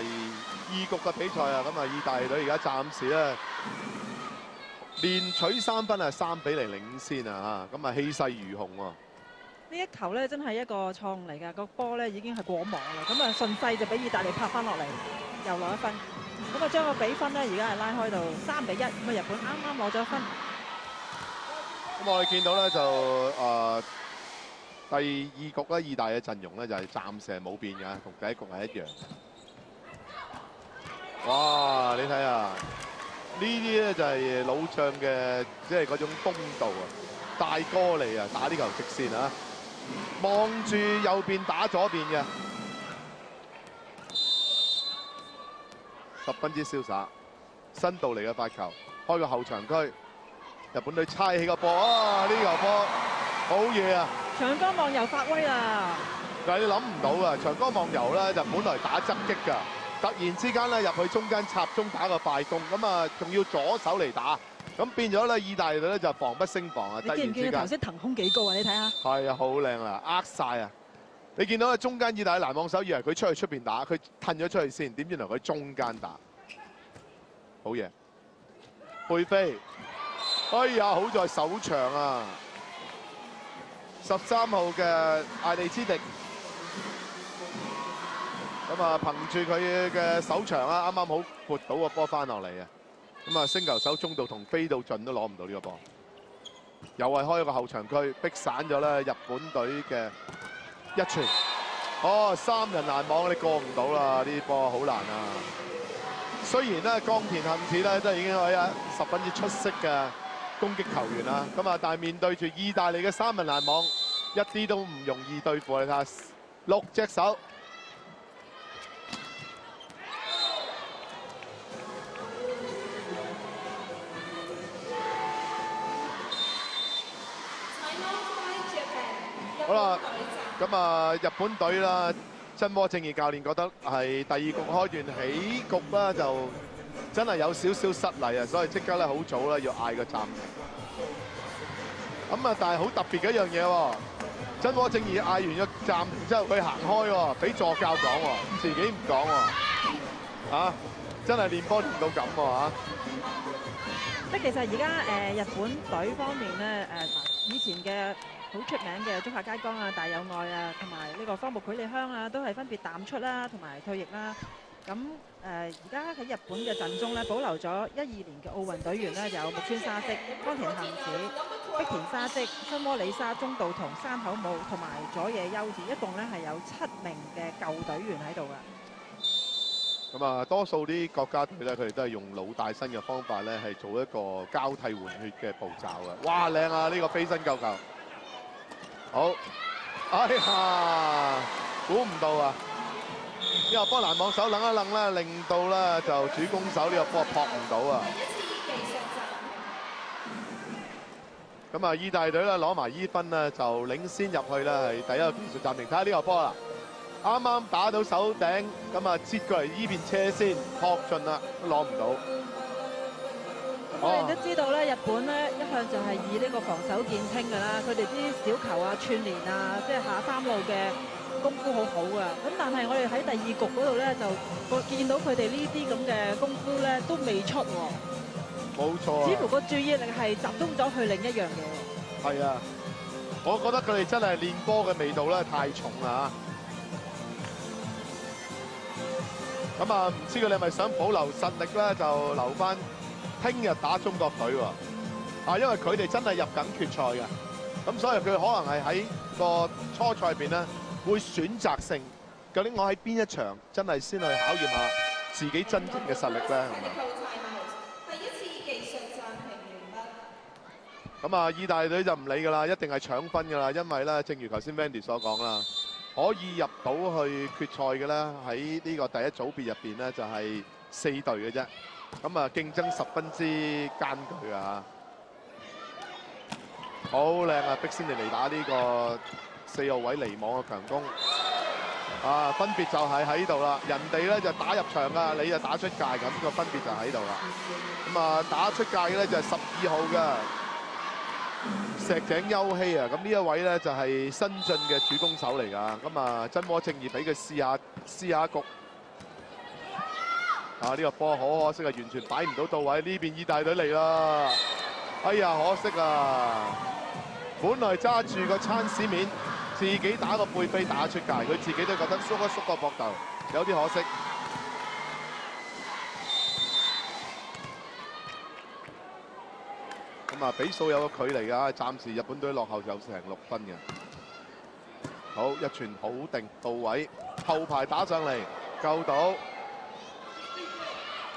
第二局嘅比賽啊，咁啊意大利隊而家暫時咧連取3分啊，3-0領先啊嚇，咁啊氣勢如虹喎。呢一球咧真係一個錯誤嚟㗎，個波咧已經係過網啦，咁啊順勢就俾意大利拍翻落嚟，又攞1分，咁啊將個比分咧而家係拉開到3-1，咁啊日本啱啱攞咗分。咁我哋見到咧就第二局咧，意大利嘅陣容咧就係暫時係冇變㗎，同第一局係一樣。哇！你睇下呢啲咧就係老將嘅即係嗰種風度啊，大哥嚟啊，打呢球直線啊！望住右邊打左邊嘅，十分之瀟灑。新道嚟嘅發球，開個後場區，日本隊猜起個波啊！呢球波好嘢啊！長江望游發威啦！但係你諗唔到啊，長江望游咧就本來打側擊㗎，突然之間咧入去中間插中打個快攻，咁啊仲要左手嚟打，咁變咗咧意大利隊咧就防不勝防啊！你見唔見佢頭先騰空幾高啊？你睇下。係啊，好靚啦，呃晒啊！你見到咧中間意大利攔網手以為佢出去出邊打，佢褪咗出去先，點知原來佢中間打，好嘢！背飛，哎呀，好在手長啊！13號嘅艾利茲迪，咁啊憑住佢嘅手長啊，啱啱好撥到個波翻落嚟啊！咁啊星球手中度同飛到盡都攞唔到呢個波，又係開一個後場區，逼散咗咧日本隊嘅一傳。哦，3人攔網你過唔到啦，呢啲波好難啊！雖然咧岡田幸子咧都已經係十分之出色嘅攻擊球員啦，咁啊，但係面對住意大利嘅3人攔網，一啲都唔容易對付。你睇下6隻手，好啦，咁啊，日本隊啦，真波正義教練覺得係第二局開段起局啦，就真係有少少失禮啊，所以即刻咧好早啦要嗌個暫停。咁啊，但係好特別嘅一樣嘢喎，真波正義嗌完個暫停之後，佢行開喎，俾助教講喎，自己唔講喎，啊，真係練波練到咁喎嚇。即係其實而家日本隊方面咧以前嘅好出名嘅中下佳江啊、大友愛啊，同埋呢個荒木佢利香啊，都係分別淡出啦，同埋退役啦。咁而家喺日本嘅陣中咧，保留咗12年嘅奧運隊員咧，有木村沙織、岡田幸子、碧田沙織、新窩里沙、中道同山口舞同埋佐野優子，一共咧係有7名嘅舊隊員喺度㗎。咁啊，多數啲國家隊咧，佢哋都係用老帶新嘅方法咧，係做一個交替換血嘅步驟嘅。哇，靚啊！呢個飛身救球，好，哎呀，估唔到啊！呢個波攔網手楞一楞咧，令到咧就主攻手呢個波撲唔到啊！咁啊，意大利隊咧攞埋依分咧，就領先入去啦，係第一個技術暫停。睇下呢個波啦，啱啱打到手頂，咁啊接過嚟依邊車先撲進啦，都攞唔到。我哋都知道咧，日本咧一向就係以呢個防守見稱㗎啦，佢哋啲小球啊、串連啊，即係下三路嘅功夫好好㗎。咁但係我哋喺第二局嗰度咧，就見到佢哋呢啲咁嘅功夫咧都未出喎。冇錯啊！似乎個注意力係集中咗去另一樣嘢。係啊，我覺得佢哋真係練波嘅味道咧太重啦嚇。咁啊，唔知佢哋係咪想保留實力咧，就留翻聽日打中國隊喎。啊，因為佢哋真係入緊決賽嘅，咁所以佢可能係喺個初賽入邊咧會選擇性，究竟我喺邊一場真係先去考驗下自己真正嘅實力咧，係咪？咁啊，意大利隊就唔理㗎啦，一定係搶分㗎啦，因為咧，正如頭先 Wendy 所講啦，可以入到去決賽嘅咧，喺呢個第一組別入邊咧，就係4隊嘅啫。咁啊，競爭十分之艱巨啊！好靚啊，逼先嚟打呢個4號位離網嘅強攻。啊，分別就係喺度啦，人哋咧就打入場㗎，你就打出界咁，個分別就喺度啦。咁啊，打出界嘅咧就係12號嘅石井優希啊，咁呢一位咧就係新進嘅主攻手嚟㗎。咁啊，真魔正義俾佢試下局。啊！呢個波好可惜啊，完全擺唔到位。呢邊意大利隊嚟啦，哎呀可惜啊！本來揸住個餐屎面，自己打個背飛打出界，佢自己都覺得縮一縮個膊頭，有啲可惜。咁啊，比數有個距離㗎，暫時日本隊落後有成6分嘅。好，一傳好定到位，後排打上嚟，救到，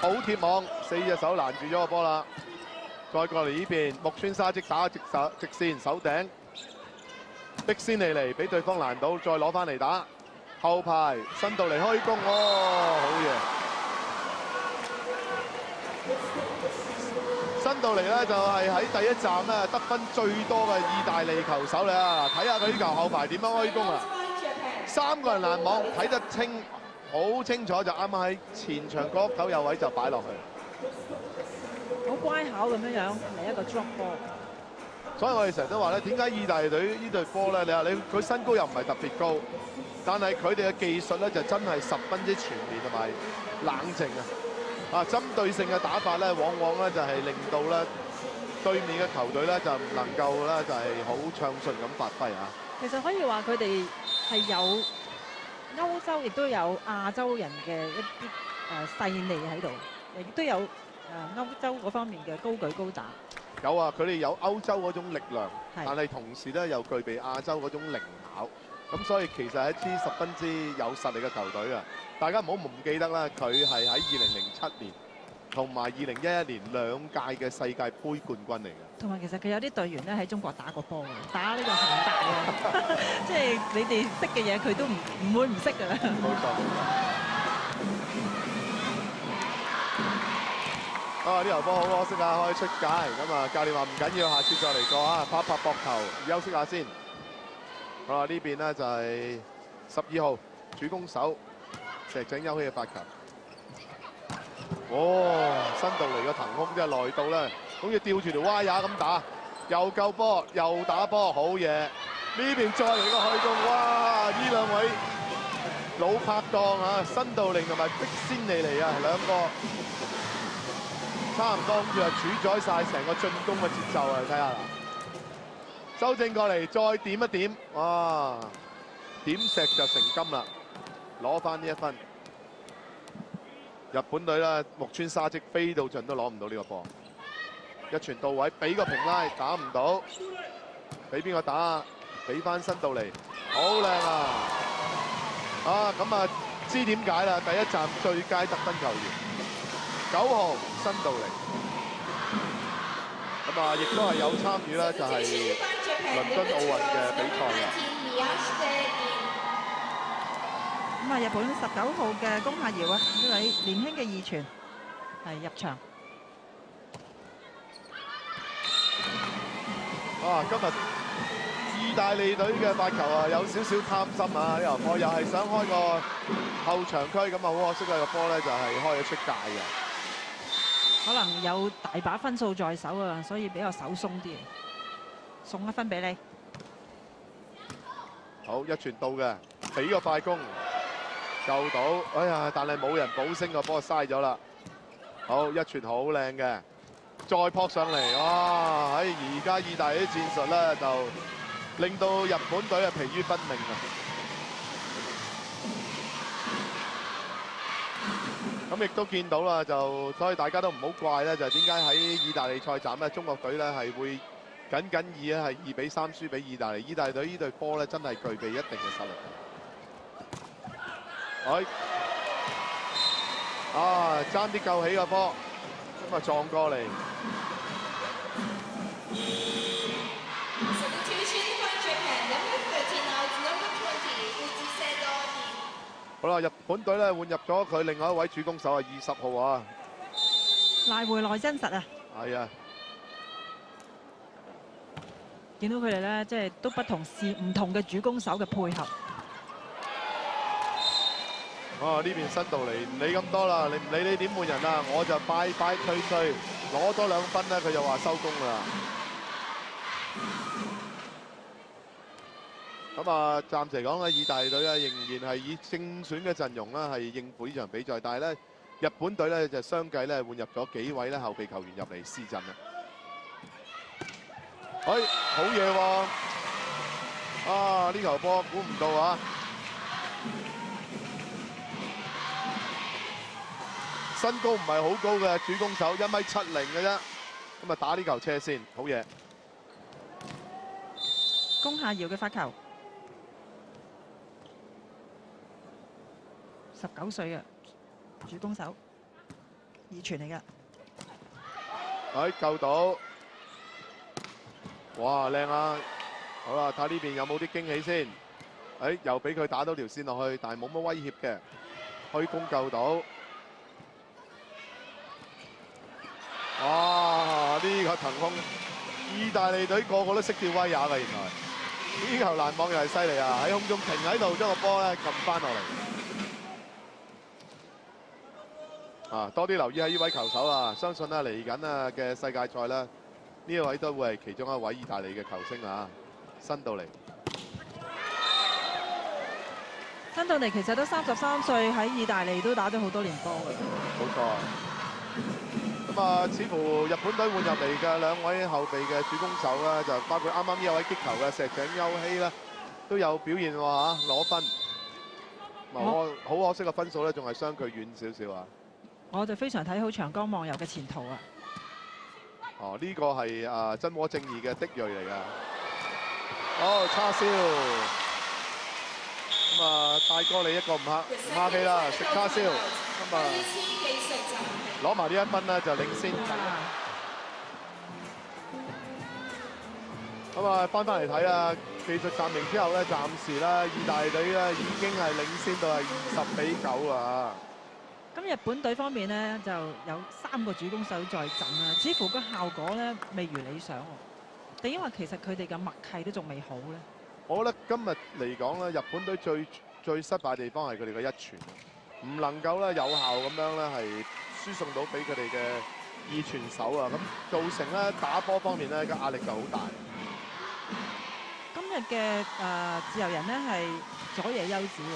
好貼網，4隻手攔住咗個波啦。再過嚟呢邊，木村沙織打直線手頂，逼先嚟俾對方攔到，再攞翻嚟打。後排伸到嚟開弓，哦，好嘢！伸到嚟咧就係喺第一站咧得分最多嘅意大利球手嚟啊！睇下佢呢球後排點樣開弓啊！3個人攔網睇得清，好清楚，就啱啱喺前場角頭有位就擺落去，好乖巧咁樣嚟一個 drop 波。所以我哋成日都話咧，點解意大利隊呢隊波咧？你話佢身高又唔係特別高，但係佢哋嘅技術咧就真係十分之全面同埋冷靜啊！啊，針對性嘅打法咧，往往咧就係令到咧對面嘅球隊咧就唔能夠咧就係好暢順咁發揮啊！其實可以話佢哋係有歐洲，亦都有亞洲人嘅一啲勢利喺度，亦都有歐洲嗰方面嘅高舉高打。有啊，佢哋有歐洲嗰種力量，係但係同時咧又具備亞洲嗰種靈巧，咁所以其實係一支十分之有實力嘅球隊啊！大家唔好唔記得啦，佢係喺2007年同埋2011年2屆嘅世界盃冠軍嚟嘅。同埋其實佢有啲隊員咧喺中國打過波嘅，打呢個恒大啊，即係你哋識嘅嘢佢都唔會唔識㗎啦。冇錯。啊！呢球波好可惜啊，可以出界。咁啊，教練話唔緊要，下次再嚟過啊，拍拍膊頭，休息下先。好啦，呢邊呢就係12號主攻手石井優希嘅發球。哦，伸到嚟個騰空真係耐到咧，好似吊住條歪牙咁打，又救波又打波，好嘢！呢邊再嚟個開弓，哇！呢兩位老拍檔啊，申道寧同埋碧仙尼嚟啊，兩個。差唔多咁就主宰晒成個進攻嘅節奏啊！睇下啦，修正過嚟，再點一點，哇！點石就成金啦，攞翻呢一分。日本隊咧，木村沙織飛到盡都攞唔到呢個波，一傳到位，俾個平拉打唔到，俾邊個打啊？俾翻新道嚟，好靚啊！啊咁啊，知點解啦？第一站最佳得分球員。9號新道嚟，咁啊，亦都係有參與咧，就係倫敦奧運嘅比賽嘅。咁啊，日本19號嘅宮下遙啊，呢位年輕嘅二傳係入場。啊，今日意大利隊嘅發球啊，有少少貪心啊！呢球波又係想開個後場區，咁啊好可惜啦，個波咧就係開咗出界嘅。可能有大把分數在手啊，所以比較手鬆啲，送1分俾你。好，一傳到嘅，俾個快攻，救到，哎呀！但係冇人補升個波，嘥咗啦。好，一傳好靚嘅，再撲上嚟，哇！喺而家意大利啲戰術咧，就令到日本隊啊疲於奔命啊！咁亦都見到啦，就所以大家都唔好怪咧，就係點解喺意大利賽站咧，中國隊咧係會僅以咧係2比3輸俾意大利。意大利隊呢隊波咧真係具備一定嘅實力。啊，爭啲救起個波，咁啊撞過嚟。好啦，日本隊咧換入咗佢另外一位主攻手啊，20號啊，賴回來真實啊！係啊，見到佢哋咧，即係都不同是唔同嘅主攻手嘅配合。哦，呢邊新道嚟唔理咁多啦，你唔理你點換人啊，我就快快脆脆攞多2分咧，佢就話收工啦。咁啊，暫時嚟講咧，意大利隊咧仍然係以正選嘅陣容啦，係應付呢場比賽。但係咧，日本隊咧就相繼咧換入咗幾位咧後備球員入嚟施陣啦。好嘢喎！啊，呢球波估唔到啊！身高唔係好高嘅主攻手，1.70米嘅啫。咁啊打呢球車先，好嘢！龔夏堯嘅發球，19歲嘅主攻手，二傳嚟嘅。救到！哇，靚啊！好啦，睇呢邊有冇啲驚喜先。又俾佢打到條線落去，但係冇乜威脅嘅，虛攻救到。哇！呢個騰空，意大利隊個個都識跳威亞㗎，原來呢球攔網又係犀利啊！喺空中停喺度，將個波咧撳翻落嚟。多啲留意下呢位球手啊！相信啊嚟緊啊嘅世界賽咧，呢一位都會係其中一位意大利嘅球星啊，新到嚟。新到嚟其實都33歲，喺意大利都打咗好多年波㗎。冇錯。咁啊，似乎日本隊換入嚟嘅兩位後備嘅主攻手啦，就包括啱啱呢一位擊球嘅石井優希啦，都有表現喎嚇，攞分。好可惜個分數咧，仲係相距遠少少啊！我就非常睇好長江望遊嘅前途啊！呢個係真鍋正義嘅的鋭嚟㗎。叉燒。咁啊，大哥你一個唔客氣啦，食叉燒。咁啊，攞埋呢一分咧就領先。咁啊，翻嚟睇啦，技術暫停之後咧，暫時咧意大利隊咧已經係領先到係20-9啊！咁日本隊方面呢，就有3個主攻手在陣啊，似乎個效果咧未如理想喎。定因為其實佢哋嘅默契都仲未好咧？我覺得今日嚟講咧，日本隊最失敗嘅地方係佢哋嘅一傳，唔能夠咧有效咁樣咧係輸送到俾佢哋嘅二傳手啊，咁造成咧打波方面咧嘅壓力就好大。今日嘅自由人呢係佐野優子喎，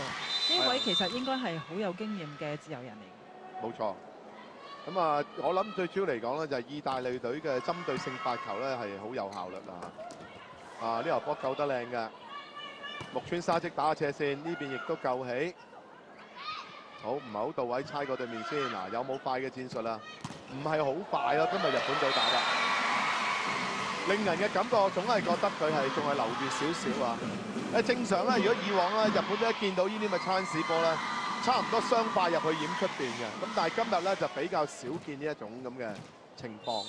呢位其實應該係好有經驗嘅自由人嚟。冇錯。咁啊，我諗最主要嚟講咧就係意大利隊嘅針對性發球咧係好有效率啊！呢球波救得靚嘅，木村沙織打下斜線，呢邊亦都救起。好，唔係好到位，猜過對面先。嗱，有冇快嘅戰術啊？唔係好快咯，今日日本隊打得，令人嘅感覺總係覺得佢係仲係留住少少啊！正常咧，如果以往咧日本隊一見到呢啲咁嘅chance波咧，差唔多雙快入去掩出邊嘅，咁但係今日咧就比較少見呢一種咁嘅情況。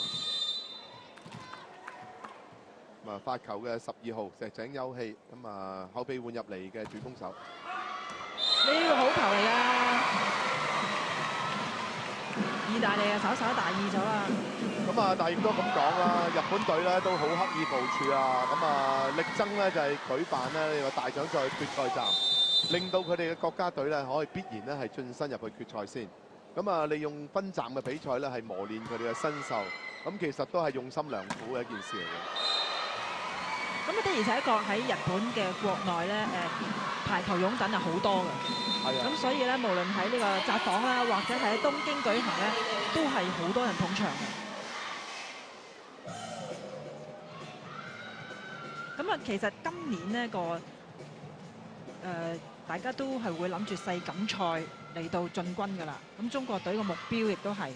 咁啊，發球嘅12號石井優希，咁啊後備換入嚟嘅主攻手。呢個好球嚟㗎，意大利啊稍稍大意咗啦。咁啊，但係亦都咁講啦，日本隊咧都好刻意部署啊，咁啊力爭咧就係舉辦咧呢個大獎賽決賽站，令到佢哋嘅國家隊咧可以必然咧係晉身入去決賽先。咁啊，利用分站嘅比賽咧係磨練佢哋嘅身手，咁其實都係用心良苦嘅一件事嚟嘅。咁啊的而且確喺日本嘅國內咧，排球擁躉係好多嘅。係啊。咁所以咧，無論喺呢個札幌啦，或者喺東京舉行咧，都係好多人捧場嘅。咁啊，其實今年呢個大家都係會諗住世錦賽嚟到進軍㗎啦。咁中國隊嘅目標亦都係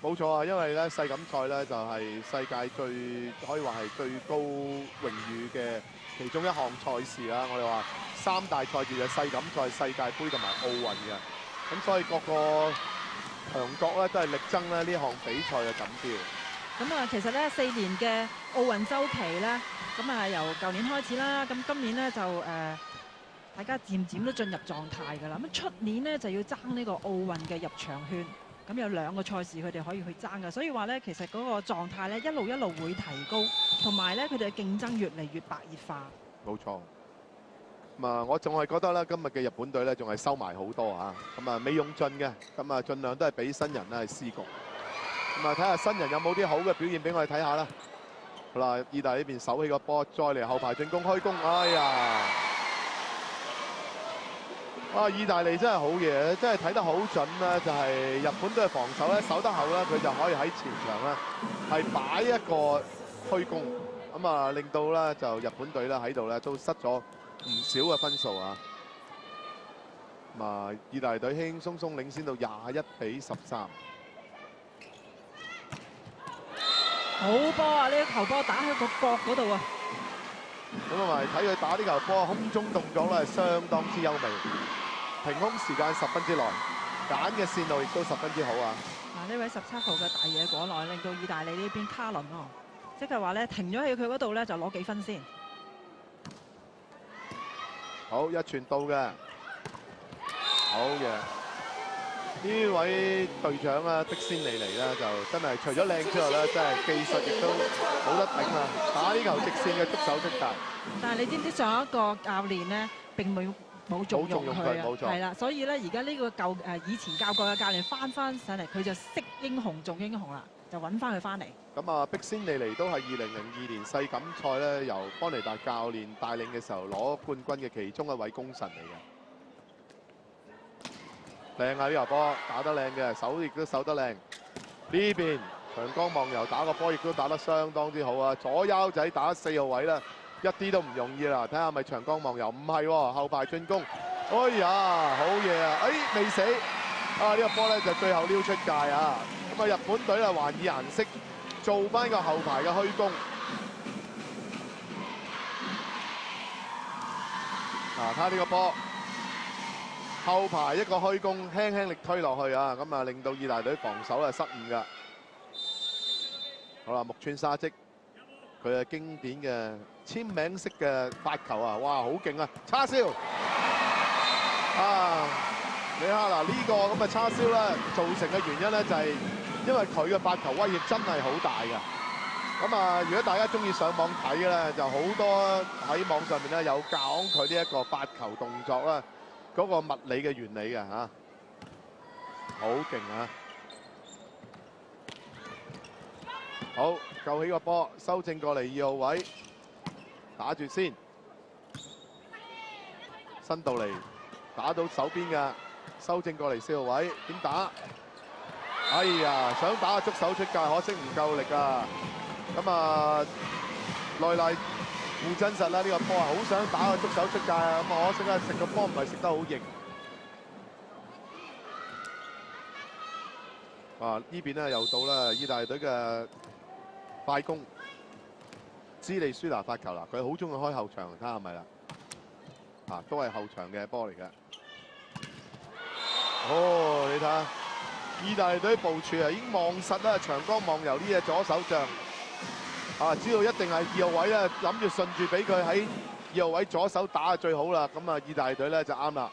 冇錯啊，因為咧世錦賽咧就係世界可以話係最高榮譽嘅其中一項賽事啦。我哋話3大賽事嘅世錦賽、世界盃同埋奧運嘅，咁所以各個強國咧都係力爭咧呢項比賽嘅錦標。咁啊，其實咧4年嘅奧運週期咧，咁啊由舊年開始啦，咁今年咧就大家漸漸都進入狀態㗎啦。咁出年咧就要爭呢個奧運嘅入場券，咁有2個賽事佢哋可以去爭㗎，所以話咧其實嗰個狀態咧一路會提高，同埋咧佢哋嘅競爭越嚟越白熱化。冇錯。咁啊，我仲係覺得咧今日嘅日本隊咧仲係收埋好多嚇，咁啊未用盡嘅，咁啊盡量都係俾新人咧係試局。咁啊，睇下新人有冇啲好嘅表現俾我哋睇下啦。好啦，意大利呢邊手起個波，再嚟後排進攻開攻，哎呀！哇！意大利真係好嘢，真係睇得好準啦。就係、日本隊嘅防守咧，守得好咧，佢就可以喺前場咧係擺一個推攻，咁啊令到咧就日本隊咧喺度咧都失咗唔少嘅分數啊。咁啊，意大利隊輕輕鬆鬆領先到21-13。好波啊！呢個球波打喺個角嗰度啊！咁啊，咪睇佢打呢球波，空中動作咧係相當之優美，停空時間十分之耐，揀嘅線路亦都十分之好啊！嗱，呢位17號嘅大野果內令到意大利呢邊卡倫即係話咧停咗喺佢嗰度咧就攞幾分先。好，一傳到嘅，好嘅。呢位隊長啊，迪仙尼尼咧就真係除咗靚之外咧，真係技術亦都冇得頂啊！打呢球直線嘅觸手出界。但係你知唔知上一個教練咧並冇重用佢啊？冇錯，係啦，所以咧而家呢個以前教過嘅教練翻上嚟，佢就識英雄重英雄啦，就揾翻佢翻嚟。咁啊，碧仙尼尼都係2002年世錦賽咧，由邦尼達教練帶領嘅時候攞冠軍嘅其中一位功臣嚟嘅。靚啊！呢球波打得靚嘅，手亦都守得靚。呢邊長江望游打個波亦都打得相當之好啊！左腰仔打4號位啦，一啲都唔容易啦。睇下係咪長江望游？唔係喎，後排進攻。哎呀，好嘢啊！未死啊！呢個波咧就最後撩出界啊！咁啊，日本隊啊還以顏色，做翻個後排嘅虛攻。睇下呢個波。後排一個虛攻，輕輕力推落去啊！咁啊，令到意大利隊防守係失誤㗎。好啦，木村沙織佢係經典嘅簽名式嘅發球啊！哇，好勁啊！叉燒啊！你睇下嗱，呢個咁嘅叉燒咧，造成嘅原因咧就係因為佢嘅發球威力真係好大㗎。咁啊，如果大家中意上網睇嘅咧，就好多喺網上面咧有講佢呢一個發球動作啦。嗰個物理嘅原理嘅嚇，好勁啊！好，救起個波，修正過嚟2號位，打住先，伸到嚟，打到手邊嘅，修正過嚟4號位，點打？哎呀，想打個觸手出界，可惜唔夠力啊！咁啊，內麗。護真實啦！呢個波啊，好想打個觸手出界啊！咁啊，可惜咧食個波唔係食得好型。啊！呢邊咧又到啦，意大利隊嘅快攻，茲利舒拿發球啦，佢好中意開後場，睇下係咪啦？都係後場嘅波嚟嘅。哦，你睇下，意大利隊部署啊，已經望實啦，長江望游呢隻左手將。知道一定係2號位啦，諗住順住俾佢喺2號位左手打就最好啦。咁啊，意大利隊咧就啱啦。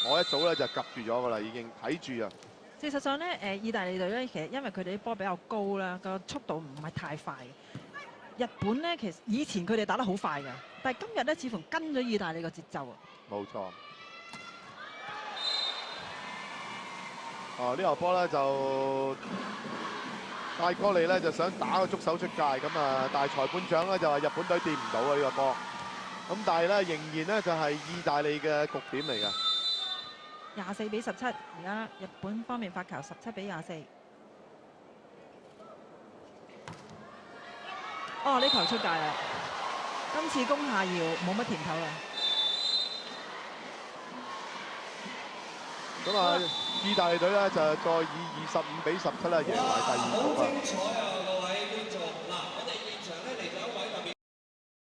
我一早咧就及住咗噶啦，已經睇住啊。事實上咧，意大利隊咧其實因為佢哋啲波比較高啦，個速度唔係太快。日本咧其實以前佢哋打得好快㗎，但係今日咧似乎跟咗意大利個節奏啊。冇錯。呢球波咧就。戴哥利咧就想打個觸手出界，咁啊，但係裁判長咧就話日本隊掂唔到啊呢個波，咁但係咧仍然咧就係意大利嘅局點嚟㗎。24-17，而家日本方面發球17-24。哦，呢球出界啦！今次攻下搖冇乜甜頭啦。咁啊，意大利隊咧就再以25-17咧贏埋第2局啊！